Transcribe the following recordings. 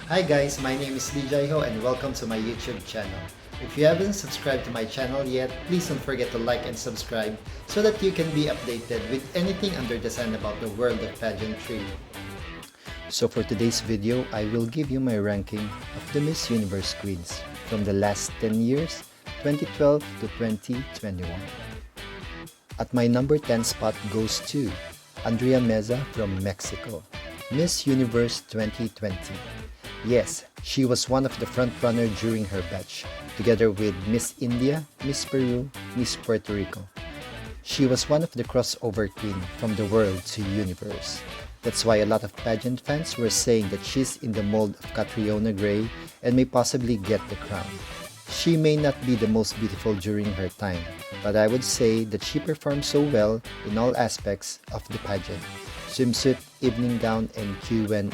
Hi guys, my name is Ho and welcome to my YouTube channel. If you haven't subscribed to my channel yet, please don't forget to like and subscribe so that you can be updated with anything under the sun about the world of pageantry. So for today's video, I will give you my ranking of the Miss Universe queens from the last 10 years, 2012 to 2021. At my number 10 spot goes to Andrea Meza from Mexico, Miss Universe 2020. Yes, she was one of the frontrunner during her batch, together with Miss India, Miss Peru, Miss Puerto Rico. She was one of the crossover queen from the world to universe. That's why a lot of pageant fans were saying that she's in the mold of Catriona Gray and may possibly get the crown. She may not be the most beautiful during her time, but I would say that she performed so well in all aspects of the pageant: swimsuit, evening gown, and Q&A.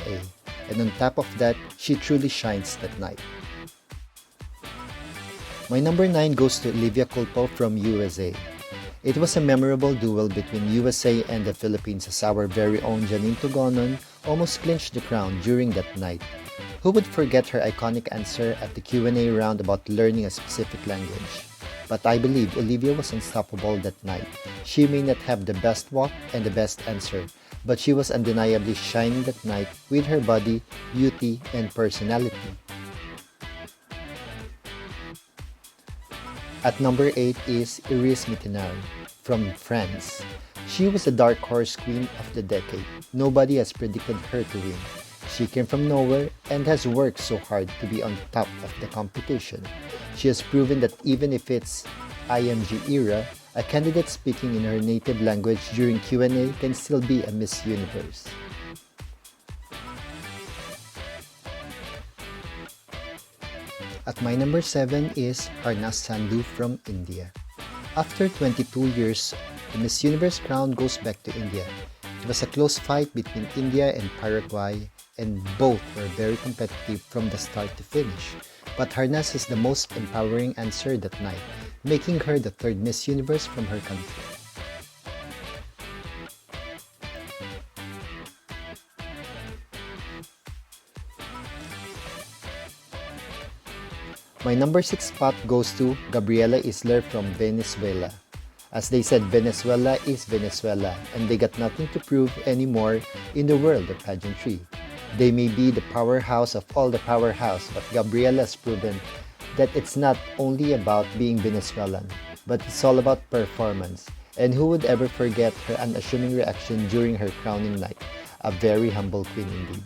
And on top of that, she truly shines that night. My number 9 goes to Olivia Culpo from USA. It was a memorable duel between USA and the Philippines as our very own Janine Tugonon almost clinched the crown during that night. Who would forget her iconic answer at the Q&A round about learning a specific language? But I believe Olivia was unstoppable that night. She may not have the best walk and the best answer, but she was undeniably shining that night with her body, beauty, and personality. At number 8 is Mittenaere from France. She was the dark horse queen of the decade. Nobody has predicted her to win. She came from nowhere and has worked so hard to be on top of the competition. She has proven that even if it's IMG era, a candidate speaking in her native language during Q&A can still be a Miss Universe. At my number 7 is Harnaaz Sandhu from India. After 22 years, the Miss Universe crown goes back to India. It was a close fight between India and Paraguay, and both were very competitive from the start to finish. But Harnaaz is the most empowering answer that night, making her the third Miss Universe from her country. My number 6 spot goes to Gabriela from Venezuela. As they said, Venezuela is Venezuela, and they got nothing to prove anymore in the world of pageantry. They may be the powerhouse of all the powerhouse, but Gabriela has proven that it's not only about being Venezuelan, but it's all about performance. And who would ever forget her unassuming reaction during her crowning night? A very humble queen indeed.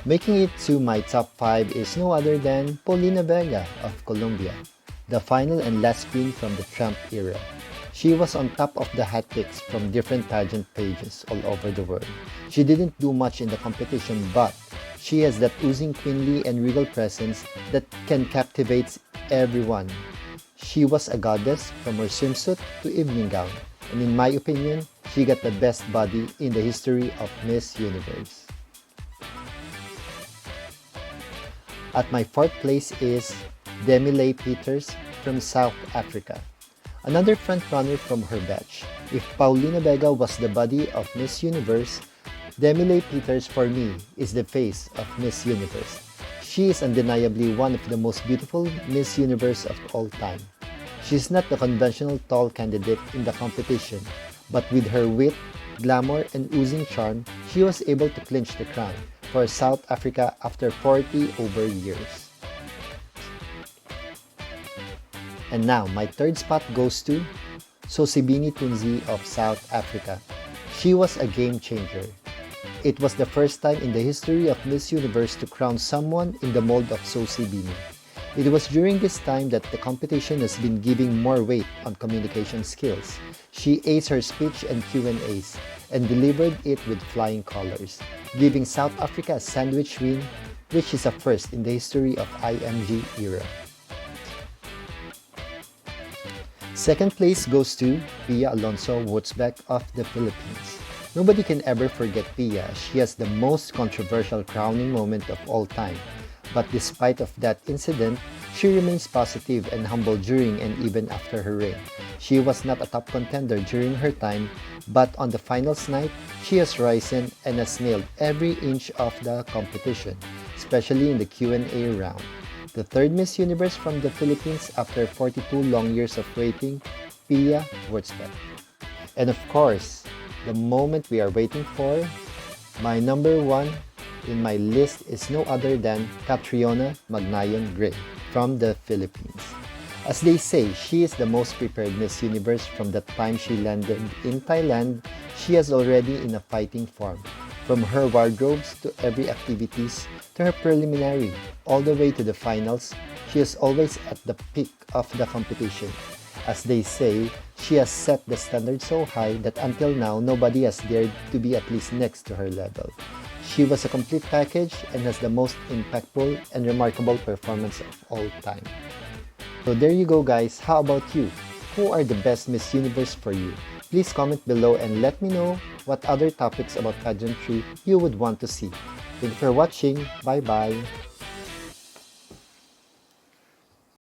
Making it to my top 5 is no other than Paulina Vega of Colombia, the final and last queen from the Trump era. She was on top of the hat picks from different pageant pages all over the world. She didn't do much in the competition, but she has that oozing queenly and regal presence that can captivate everyone. She was a goddess from her swimsuit to evening gown, and in my opinion, she got the best body in the history of Miss Universe. At my 4th place is Demi-Leigh from South Africa, another frontrunner from her batch. If Paulina Vega was the body of Miss Universe, Demi-Leigh for me is the face of Miss Universe. She is undeniably one of the most beautiful Miss Universe of all time. She is not the conventional tall candidate in the competition, but with her wit, glamour, and oozing charm, she was able to clinch the crown for South Africa after 40 over years. And now, my 3rd spot goes to Zozibini Tunzi of South Africa. She was a game changer. It was the first time in the history of Miss Universe to crown someone in the mold of Zozibini. It was during this time that the competition has been giving more weight on communication skills. She aced her speech and Q&As and delivered it with flying colors, giving South Africa a sandwich win, which is a first in the history of IMG era. 2nd place goes to Pia Wurtzbach of the Philippines. Nobody can ever forget Pia. She has the most controversial crowning moment of all time. But despite of that incident, She remains positive and humble during and even after her reign. She was not a top contender during her time, but on the finals night, she has risen and has nailed every inch of the competition, especially in the Q&A round. The third Miss Universe from the Philippines after 42 long years of waiting, Pia Wurtzbach. And of course, the moment we are waiting for, my number one in my list is no other than Catriona Gray from the Philippines. As they say, she is the most prepared Miss Universe from the time she landed in Thailand. She is already in a fighting form. From her wardrobes to every activities to her preliminary, all the way to the finals, she is always at the peak of the competition. As they say, she has set the standard so high that until now, nobody has dared to be at least next to her level. She was a complete package and has the most impactful and remarkable performance of all time. So there you go guys, how about you? Who are the best Miss Universe for you? Please comment below and let me know what other topics about pageantry you would want to see. Thank you for watching, bye bye!